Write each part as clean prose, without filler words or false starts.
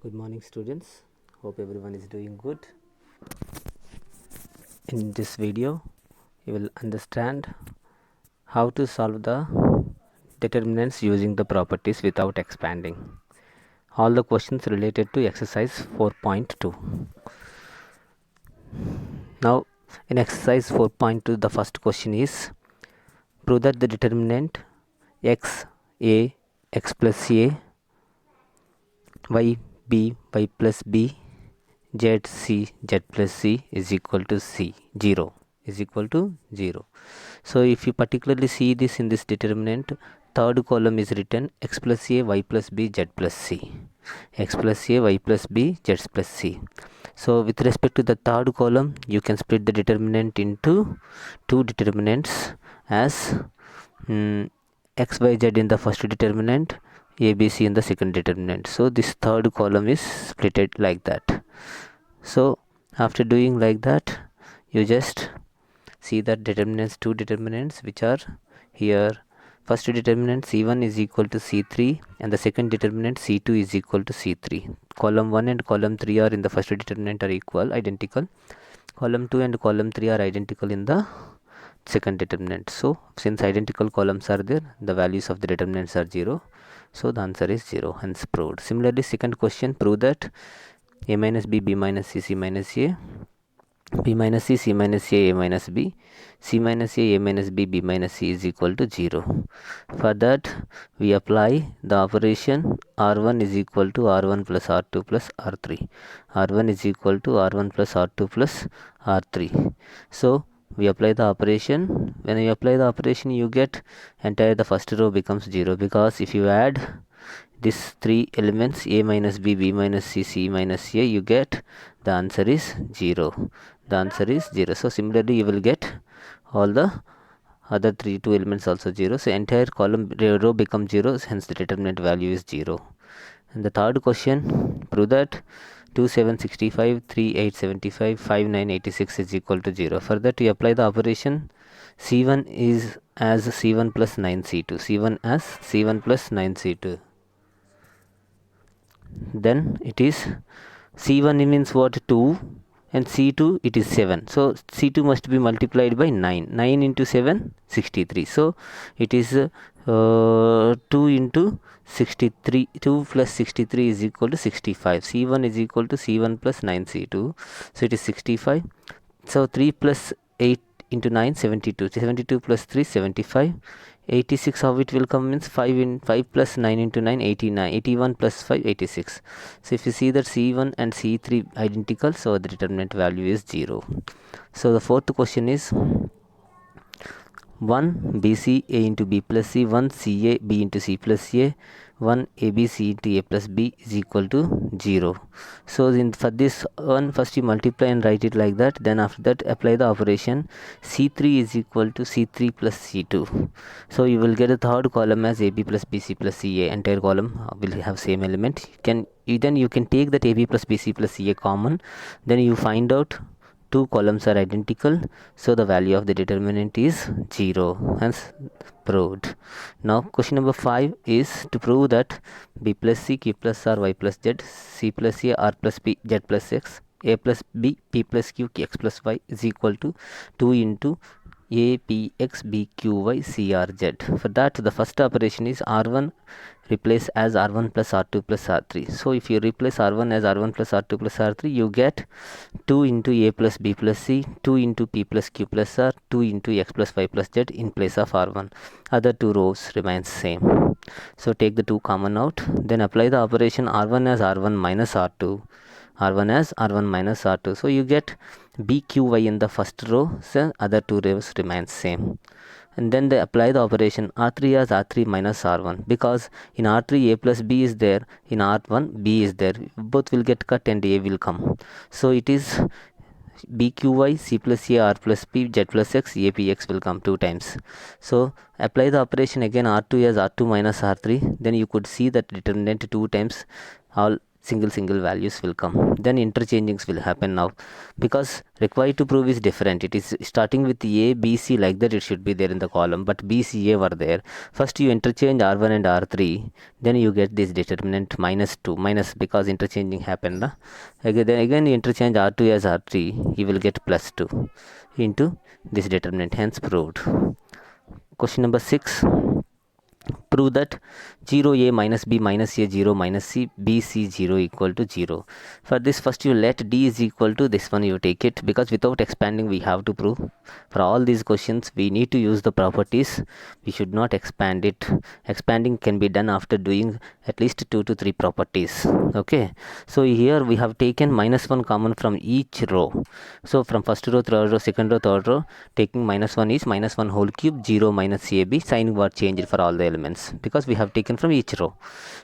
Good morning, students. Hope everyone is doing good. In this video, you will understand how to solve the determinants using the properties without expanding. All the questions related to exercise 4.2. Now, in exercise 4.2, the first question is prove that the determinant x a x plus a y b y plus b z c z plus c is equal to c 0 is equal to 0. So if you particularly see this in this determinant, third column is written x plus a y plus b z plus c, x plus a y plus b z plus c. So with respect to the third column, you can split the determinant into two determinants as x y z in the first determinant, a b c in the second determinant. So this third column is splitted like that. So after doing like that, you just see that determinants, two determinants which are here. First determinant c1 is equal to c3 and the second determinant c2 is equal to c3. Column 1 and column 3 are in the first determinant are equal, identical. Column 2 and column 3 are identical in the second determinant. So since identical columns are there, the values of the determinants are 0. So the answer is 0, hence proved. Similarly, second question, prove that a minus b, b minus c, c minus a, b minus c, c minus a, a minus b, c minus a, a minus b, b minus c is equal to 0. For that, we apply the operation r1 is equal to r1 plus r2 plus r3. r1 is equal to r1 plus r2 plus r3. So we apply the operation. When you apply the operation, you get entire the first row becomes 0, because if you add these three elements a minus b, b minus c, c minus a, you get the answer is 0. The answer is 0. So similarly, you will get all the other two elements also 0. So entire column row becomes 0, hence the determinant value is 0. And the third question, prove that 2 7 65 3 8 75 5 9 86 is equal to 0. For that, we apply the operation c1 is as c1 plus 9 c2, c1 as c1 plus 9 c2. Then it is c1 means what, 2, and c2 it is 7. So c2 must be multiplied by 9. 9 into 7, 63. So it is 2 into 63. 2 plus 63 is equal to 65. c1 is equal to c1 plus 9 c2. So it is 65. So 3 plus 8 into 9, 72. 72 plus 3, 75. 86, how it will come means 5 plus 9 into 9, 89. 81 plus 5, 86. So if you see that c1 and c3 identical, so the determinant value is 0. So the fourth question is 1 bc a into b plus c, 1 ca b into c plus a, 1 abc into a plus b is equal to 0. So for this one, first you multiply and write it like that. Then after that, apply the operation c3 is equal to c3 plus c2. So you will get a third column as ab plus bc plus ca. Entire column will have same element. Then you can take that ab plus bc plus ca common. Then you find out two columns are identical, so the value of the determinant is 0, hence proved. Now question number 5 is to prove that b plus c, q plus r, y plus z, c plus a, r plus b, z plus x, a plus b, p plus q, x plus y is equal to 2 into a, p, x, b, q, y, c, r, z. For that, the first operation is r1 replace as r1 plus r2 plus r3. So if you replace r1 as r1 plus r2 plus r3, you get 2 into a plus b plus c, 2 into p plus q plus r, 2 into x plus y plus z in place of r1. Other two rows remains same. So take the 2 common out, then apply the operation r1 as r1 minus r2, r1 as r1 minus r2. So you get b q y in the first row, so other two rows remains same. And then they apply the operation r3 as r3 minus r1, because in r3 a plus b is there, in r1 b is there, both will get cut and a will come. So it is bqy c plus a, r plus p, z plus x, a p x will come 2 times. So apply the operation again r2 as r2 minus r3, then you could see that determinant 2 times, all single values will come. Then interchangings will happen now, because required to prove is different. It is starting with a, b, c, like that it should be there in the column, but b, c, a were there. First you interchange r1 and r3, then you get this determinant -2, minus, because interchanging happened. Again you interchange r2 as r3, you will get +2 into this determinant, hence proved. Question number 6. Prove that 0a minus b minus a 0 minus c b c 0 equal to 0. For this, first you let d is equal to this one, you take it, because without expanding we have to prove. For all these questions we need to use the properties, we should not expand it. Expanding can be done after doing at least 2 to 3 properties. Okay, so here we have taken -1 common from each row. So from first row, third row, second row, third row, taking -1 is -1 whole cube 0 minus ab, sign got changed for all the elements because we have taken from each row.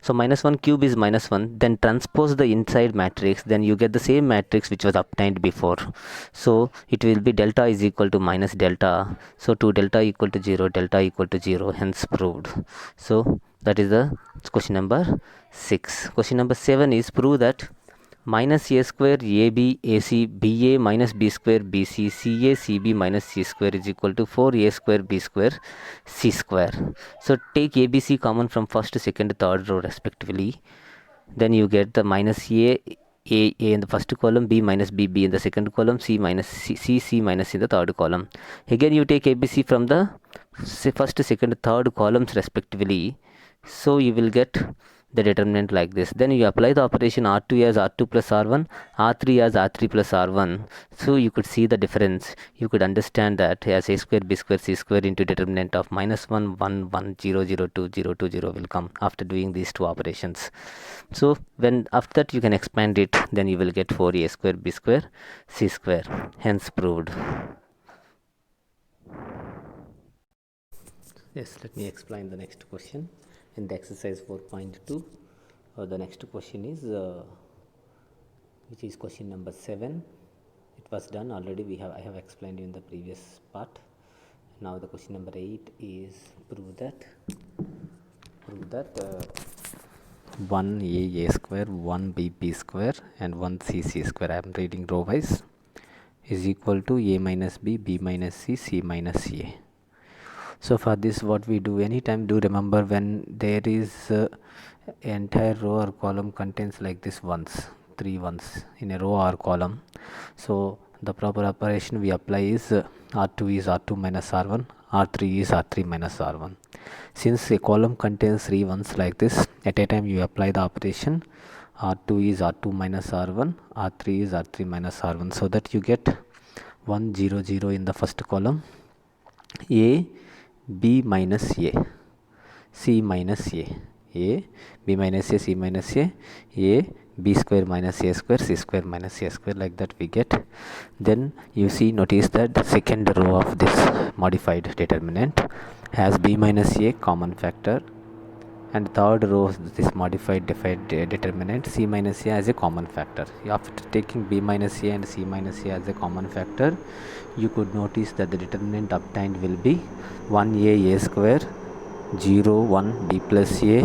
So -1 cube is -1, then transpose the inside matrix, then you get the same matrix which was obtained before. So it will be delta is equal to minus delta. So 2 delta equal to 0, delta equal to 0, hence proved. So that is the question number 6. Question number 7 is prove that minus a square ab ac ba minus b square bc ca cb minus c square is equal to 4a square b square c square. So take abc common from first, second, third row respectively, then you get the minus a in the first column, b minus b in the second column, c minus c minus in the third column. Again you take abc from the first, second, third columns respectively, so you will get the determinant like this. Then you apply the operation r2 as r2 plus r1, r3 as r3 plus r1. So you could see the difference. You could understand that as a square b square c square into determinant of -1 1 1 0 0 2 0 2 0 will come after doing these two operations. So when after that you can expand it, then you will get 4a square b square c square, hence proved. Yes, let me explain the next question. In the exercise 4.2, the next question is which is question number 7. It was done already, I have explained in the previous part. Now the question number 8 is prove that 1a square 1b b square and 1c square, I am reading row wise, is equal to a minus b minus c minus a. So for this, what we do, anytime do remember, when there is entire row or column contains like this ones, 3 ones in a row or column, so the proper operation we apply is r2 is r2 minus r1, r3 is r3 minus r1. Since a column contains 3 ones like this, at a time you apply the operation r2 is r2 minus r1, r3 is r3 minus r1, so that you get 1 0 0 in the first column, a b minus a c minus a b minus a c minus a b square minus a square c square minus a square, like that we get. Then you see, notice that the second row of this modified determinant has b minus a common factor, and third row of this modified determinant c minus a as a common factor. After taking b minus a and c minus a as a common factor, you could notice that the determinant obtained will be 1a square 0 1 b plus a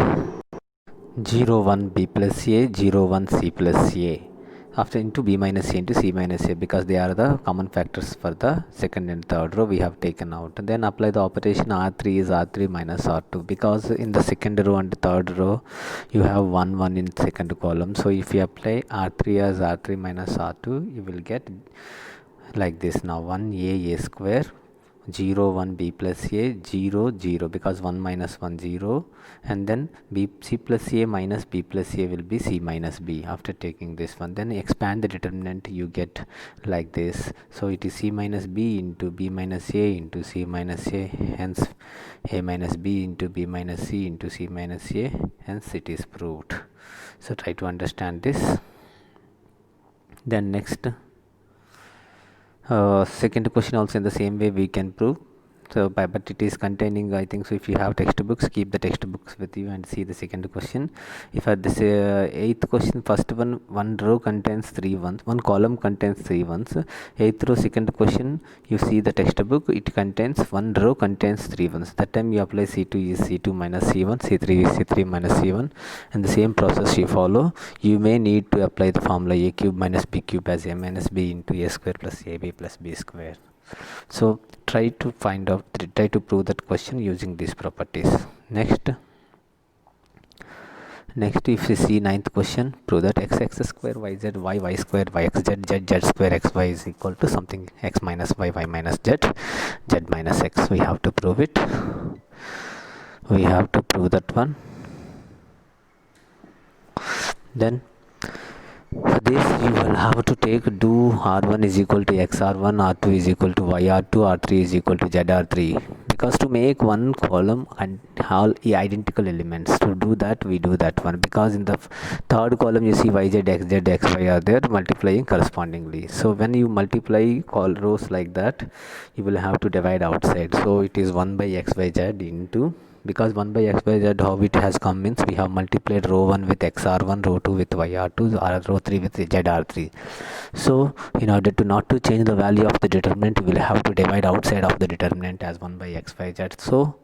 0 1 b plus a 0 1 c plus a, after into b minus a into c minus a, because they are the common factors for the second and third row we have taken out. And then apply the operation r3 is r3 minus r2, because in the second row and third row you have 1 1 in second column. So if you apply r3 as r3 minus r2, you will get like this. Now 1a square 0 1 b plus a 0 0, because 1 minus 1 0, and then b c plus a minus b plus a will be c minus b. After taking this one, then expand the determinant, you get like this. So it is c minus b into b minus a into c minus a, hence a minus b into b minus c into c minus a, hence it is proved. So try to understand this. Then next second question also in the same way we can prove. So but it is containing, I think so, if you have textbooks, keep the textbooks with you and see the second question. If at this eighth question, first one row contains 3 ones, one column contains 3 ones. Eighth row second question, you see the textbook, it contains one row contains 3 ones. That time you apply C2 is C2 minus C1, C3 is C3 minus C1, and the same process you follow. You may need to apply the formula A cube minus B cube as A minus B into A square plus AB plus B square. So try to prove that question using these properties. Next, if you see ninth question, prove that x square yz y square yx z square xy is equal to something x minus y minus z minus x. We have to prove it. We have to prove that one. Then for this you will have to do r1 is equal to x r1, r2 is equal to y r2, r3 is equal to z r3, because to make one column and all identical elements, to do that we do that one, because in the third column you see yz xz xy are there multiplying correspondingly. So when you multiply all rows like that, you will have to divide outside. So it is 1 by xyz into, because 1 by xyz how it has come means we have multiplied row 1 with xr1, row 2 with yr2, row 3 with zr3. So in order to not to change the value of the determinant, we will have to divide outside of the determinant as 1 by xyz. So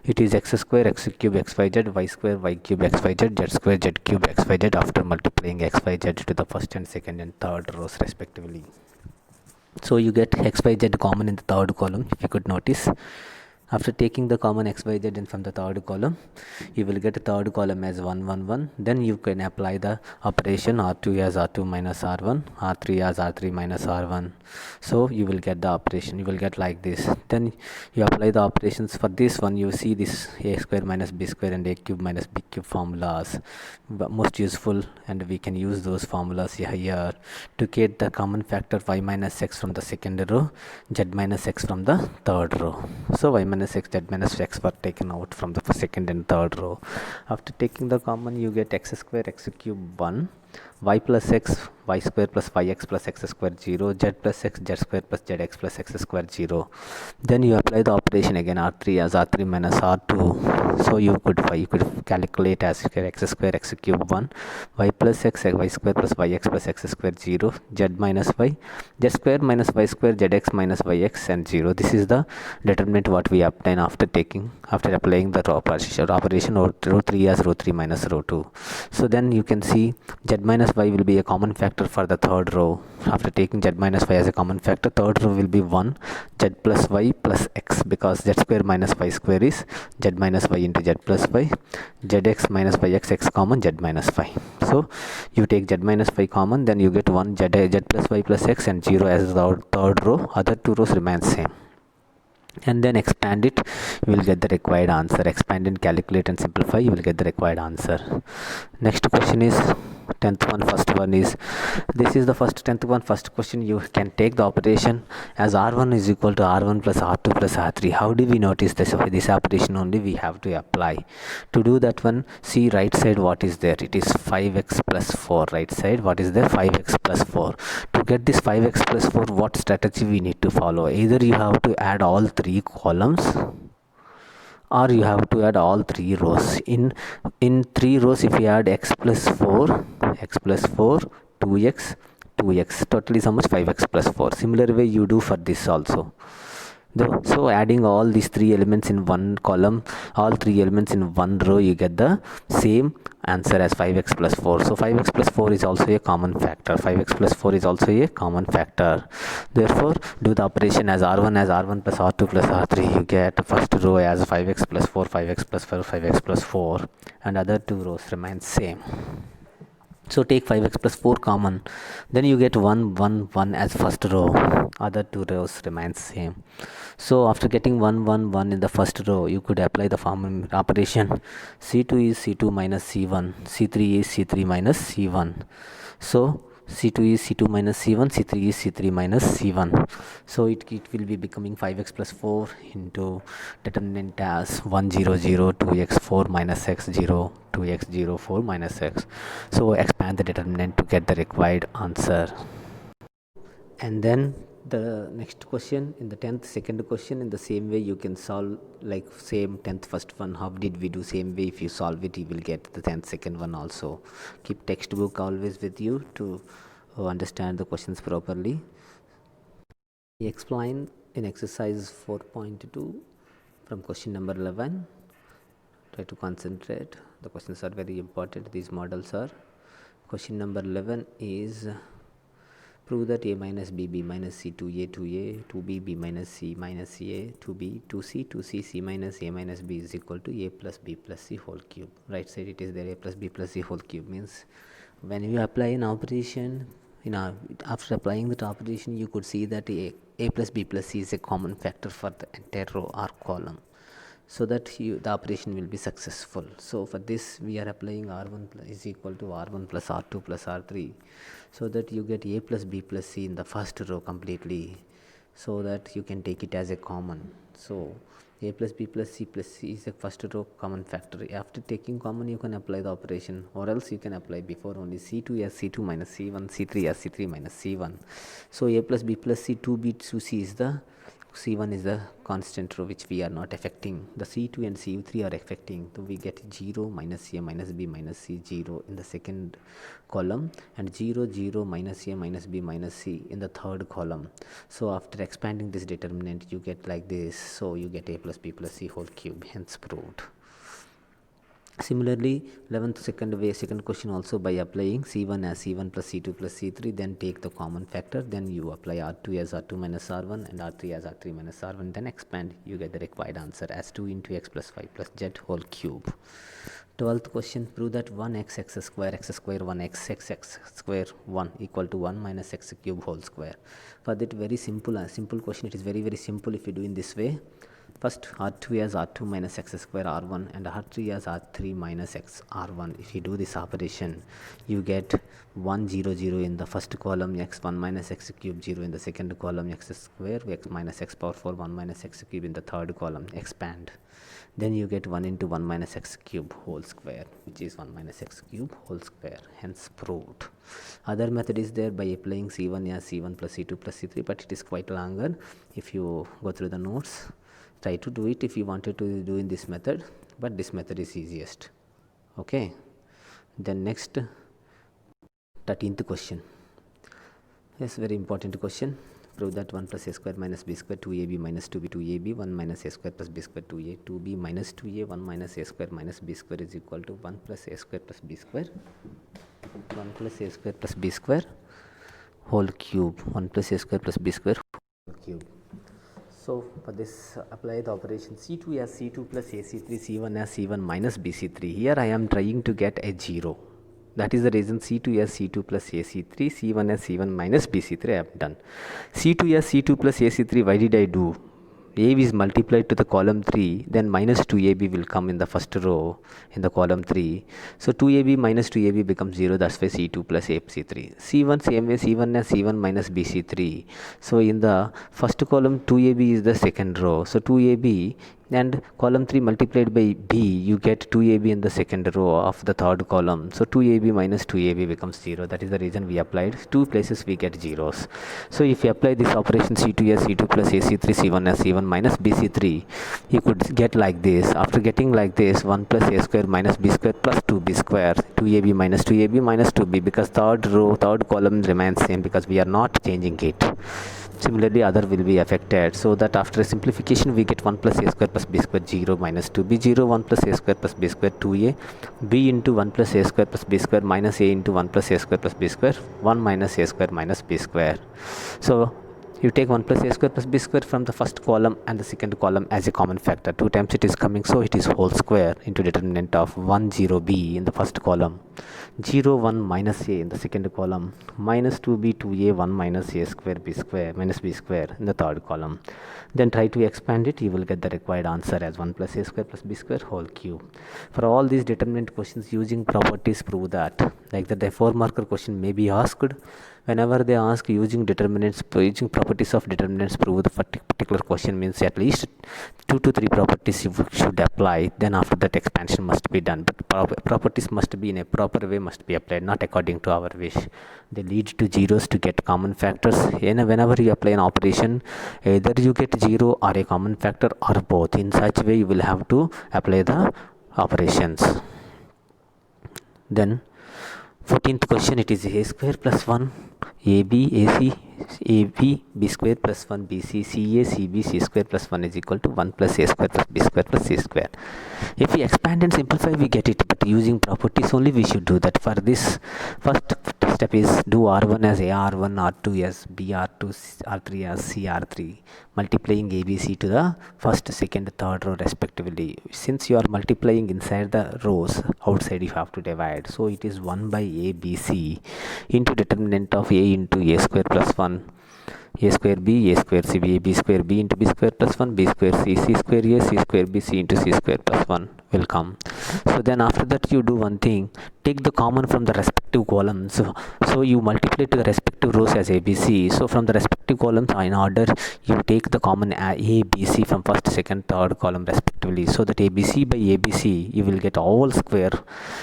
it is x square x cube xyz, y square y cube xyz, z square z cube xyz after multiplying xyz to the first and second and third rows respectively. So you get xyz common in the third column, if you could notice. After taking the common xyz in from the third column, you will get a third column as 1 1 1. Then you can apply the operation r2 as r2 minus r1, r3 as r3 minus r1. So you will get the operation, you will get like this. Then you apply the operations for this one. You see this a square minus b square and a cube minus b cube formulas, most useful, and we can use those formulas here to get the common factor y minus x from the second row, z minus x from the third row. So y minus x, z minus x were taken out from the second and third row. After taking the common, you get x square x cube 1, y plus x, y square plus yx plus x square 0, z plus x, z square plus zx plus x square 0. Then you apply the operation again, r3 as r3 minus r2. So you could calculate as x square x cube 1, y plus x, y square plus yx plus x square 0, z minus y, z square minus y square, zx minus yx and 0. This is the determinant what we obtain after applying the operation row 3 as row 3 minus row 2. So then you can see z minus y will be a common factor for the third row. After taking z minus y as a common factor, third row will be 1 z plus y plus x, because z square minus y square is z minus y into z plus y, zx minus yx x common, z minus y. So you take z minus y common, then you get 1 z plus y plus x and 0 as the third row. Other two rows remain same, and then expand it, you will get the required answer. Expand and calculate and simplify, you will get the required answer. Next question is 10th one. First one is, this is the first 10th one. First question, you can take the operation as r1 is equal to r1 plus r2 plus r3. How do we notice this? This operation only we have to apply. To do that one, see right side what is there. It is 5x plus 4. Right side what is there? 5x plus 4. To get this 5x plus 4, what strategy we need to follow? Either you have to add all 3 columns, or you have to add all 3 rows. In 3 rows, if you add x plus 4 2x, totally so much 5x plus 4. Similar way you do for this also. So adding all these 3 elements in one column, all 3 elements in one row, you get the same answer as 5x plus 4. So 5x plus 4 is also a common factor. 5x plus 4 is also a common factor. Therefore, do the operation as r1 plus r2 plus r3. You get first row as 5x plus 4, 5x plus 4, 5x plus 4, and other 2 rows remain same. So take 5x plus 4 common, then you get 1 1 1 as first row. Other 2 rows remain same. So after getting 1 1 1 in the first row, you could apply the formula operation. C2 is C2 minus C1, C3 is C3 minus C1. So C2 is C2 minus C1, C3 is C3 minus C1. So it will be becoming 5x plus 4 into determinant as 1 0 0, 2x 4 minus x 0, 2x 0 4 minus x. So expand the determinant to get the required answer. And then The next question in the 10th second question, in the same way you can solve like same 10th first one. How did we do? Same way if you solve it, you will get the 10th second one also. Keep textbook always with you to understand the questions properly. Explain in exercise 4.2 from question number 11. Try to concentrate. The questions are very important. These models are. Question number 11 is prove that a minus b, b minus c, 2a, 2a, 2b, b minus c minus a, 2b, 2c, 2c, c minus a minus b is equal to a plus b plus c whole cube. Right side it is there, a plus b plus c whole cube means when you apply an operation, after applying that operation you could see that a plus b plus c is a common factor for the entire row or column, so that the operation will be successful. So for this we are applying r1 is equal to r1 plus r2 plus r3, so that you get a plus b plus c in the first row completely, so that you can take it as a common. So a plus b plus c is a first row common factor. After taking common you can apply the operation, or else you can apply before only c2 as c2 minus c1, c3 as c3 minus c1. So a plus b plus c, 2b 2c is the c1 is the constant row which we are not affecting. The c2 and c3 are affecting, so we get 0 minus a minus b minus c 0 in the second column, and 0 0 minus a minus b minus c in the third column. So after expanding this determinant you get like this, so you get a plus b plus c whole cube, hence proved. Similarly, 11th second question also, by applying c1 as c1 plus c2 plus c3, then take the common factor, then you apply r2 as r2 minus r1 and r3 as r3 minus r1, then expand, you get the required answer as 2 into x plus 5 plus z whole cube. 12th question, prove that 1x x square 1 x square 1 equal to 1 minus x cube whole square. For that very simple question, it is very simple if you do in this way. First r2 as r2 minus x square r1 and r3 as r3 minus x r1. If you do this operation, you get 1 0 0 in the first column, x1 minus x cube 0 in the second column, x square x minus x power 4 1 minus x cube in the third column. Expand, then you get 1 into 1 minus x cube whole square, which is 1 minus x cube whole square, hence proved. Other method is there by applying c1 as c1 plus c2 plus c3, but it is quite longer. If you go through the notes, try to do it if you wanted to do in this method, but this method is easiest. Okay, then next 13th question. Yes, very important question. Prove that 1 plus a square minus b square 2ab minus 2b 2ab 1 minus a square plus b square 2a 2b minus 2a 1 minus a square minus b square is equal to 1 plus a square plus b square 1 plus a square plus b square whole cube 1 plus a square plus b square whole cube. So for this, apply the operation c2 as c2 plus ac3, c1 as c1 minus bc3. Here I am trying to get a 0. That is the reason c2 as c2 plus ac3, c1 as c1 minus bc3 I have done. c2 as c2 plus ac3, why did I do? A is multiplied to the column 3, then minus 2ab will come in the first row in the column 3. So 2ab minus 2ab becomes 0, that's why c2 plus ac3. c1 same way, c1 as c1 minus bc3. So in the first column 2ab is the second row, so 2ab and column 3 multiplied by b, you get 2ab in the second row of the third column. So 2ab minus 2ab becomes 0. That is the reason we applied two places we get zeros. So if you apply this operation c2 as c2 plus ac3, c1 as c1 minus bc3, you could get like this. After getting like this, 1 plus a square minus b square plus 2b square, 2ab minus 2ab minus 2b, because third column remains same because we are not changing it. Similarly, other will be affected, so that after simplification we get 1 plus a square plus b square 0 minus 2b 0, 1 plus a square plus b square 2a, b into 1 plus a square plus b square minus a into 1 plus a square plus b square 1 minus a square minus b square. So you take 1 plus a square plus b square from the first column and the second column as a common factor. 2 times it is coming, so it is whole square into determinant of 1 0 b in the first column, 0 1 minus a in the second column, minus 2b 2a 1 minus a square b square minus b square in the third column. Then try to expand it, you will get the required answer as 1 plus a square plus b square whole cube. For all these determinant questions, using properties prove that, like the 4 marker question may be asked, whenever they ask using properties of determinants prove the particular question, means at least 2 to 3 properties you should apply, then after that expansion must be done. But properties must be in a proper way, must be applied, not according to our wish. They lead to zeros to get common factors. And whenever you apply an operation, either you get 0 or a common factor or both. In such way you will have to apply the operations. Then 14th question, it is a square plus 1 ab ac ab b square plus 1 bc ca cb c square plus 1 is equal to 1 plus a square plus b square plus c square. If we expand and simplify, we get it, but using properties only we should do that. For this, first step is do r1 as a r1, r2 as b, r2, r3 as c, r3, multiplying abc to the first, second, third row respectively. Since you are multiplying inside the rows, outside you have to divide, so it is 1 by abc into determinant of a into a square plus 1, a square b, a square c, b square b into b square plus 1, b square c, c square a, c square b, c into c square plus 1 will come. So then after that you do one thing, take the common from the respective columns. So you multiply to the respective rows as abc. So from the respective columns in order, you take the common abc from first, second, third column respectively. So that abc by abc you will get all square,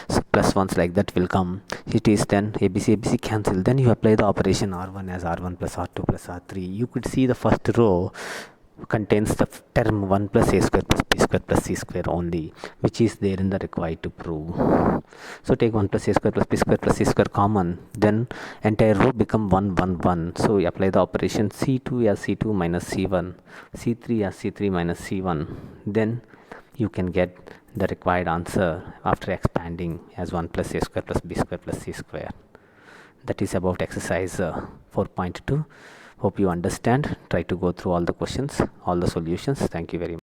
so plus ones like that will come. It is then abc cancel. Then you apply the operation r1 as r1 plus r2 plus r3. You could see the first row contains the term 1 plus a square plus b square plus c square only, which is there in the required to prove. So take 1 plus a square plus b square plus c square common, then entire row become 1 1 1. So we apply the operation c2 as c2 minus c1, c3 as c3 minus c1. Then you can get the required answer after expanding as 1 plus a square plus b square plus c square. That is about exercise 4.2. Hope you understand. Try to go through all the questions, all the solutions. Thank you very much.